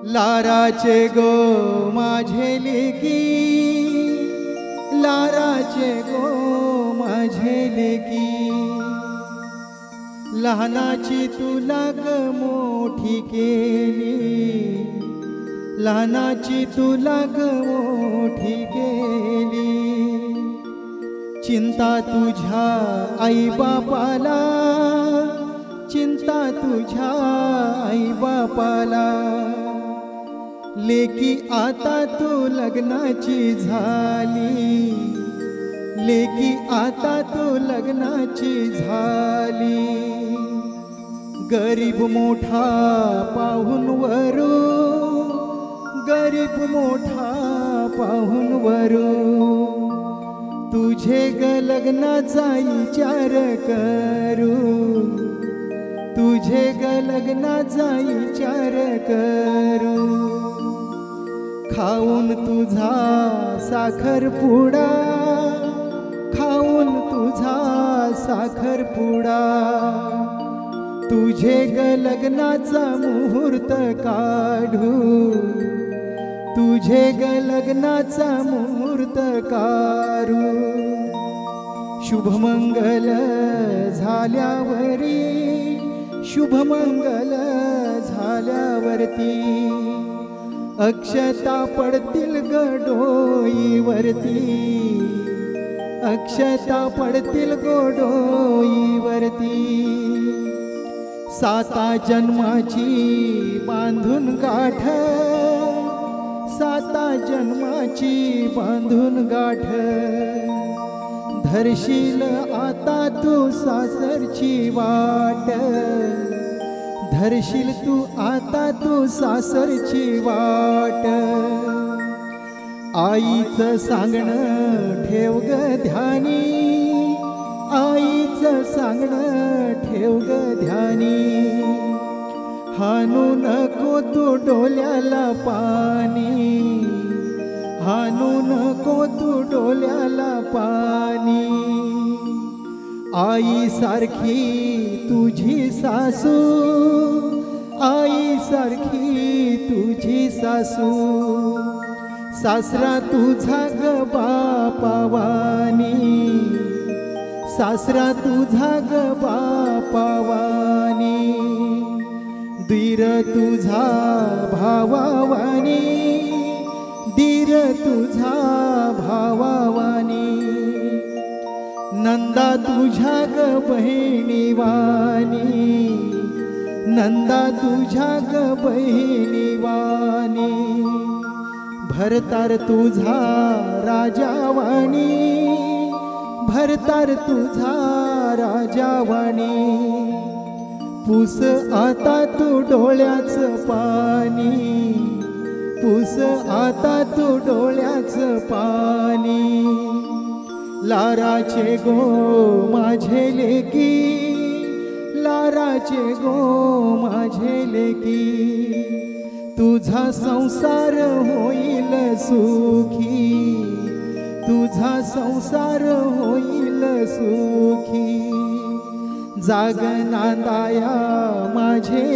लाराचे गो माझे लेकी, लाराचे गो माझे लेकी, लहानाची तुला ग मोठी केली, लहानाची तुला ग मोठी केली। चिंता तुझ्या आई बापाला, चिंता तुझ्या आई बापाला, लेकी आता तू लग्नाची झाली, लेकी आता तू लग्नाची झाली। गरीब मोठा पाहून वरू, गरीब मोठा पाहून वरू, तुझे ग लग्नाचा विचार करू, तुझे ग लग्नाचा विचार करू। खाऊन तुझा साखरपुडा, खाऊन तुझा साखरपुडा, तुझे ग लग्नाचा मुहूर्त काढू, तुझे ग लग्नाचा मुहूर्त काढू। शुभमंगल झाल्यावरी, शुभमंगल झाल्यावरती, अक्षता पडतील ग डोईवरती, अक्षता पडतील ग डोईवरती। साता जन्माची बांधून गाठ, साता जन्माची बांधून गाठ, धरशील आता तू सासरची वाट, धरशील तू आता तू सासरची वाट। आईचं सांगणं ठेव ग ध्यानी, आईचं सांगणं ठेव ग ध्यानी, हानू नको तू डोल्याला पाणी, हानू नको तू डोल्याला पाणी। आई सारखी तुझी सासू, आई सारखी तुझी सासू, सासरा तुझा ग बापावानी, सासरा तुझा ग बापावानी, दीर तुझा भावावानी, दीर तुझा भावावानी, नंदा तुझ्या ग बहिणीवानी, नंदा तुझ्या ग बहिणीवानी, भरतार तुझा राजावानी, भरतार तुझा राजावानी। पुस आता तू डोळ्याचं पाणी, पुस आता तू डोळ्याचं पाणी। लाराचे गो माझे लेकी, लाराचे गो माझे लेकी, तुझा संसार होईल सुखी, तुझा संसार होईल सुखी। जाग नांदाया माझे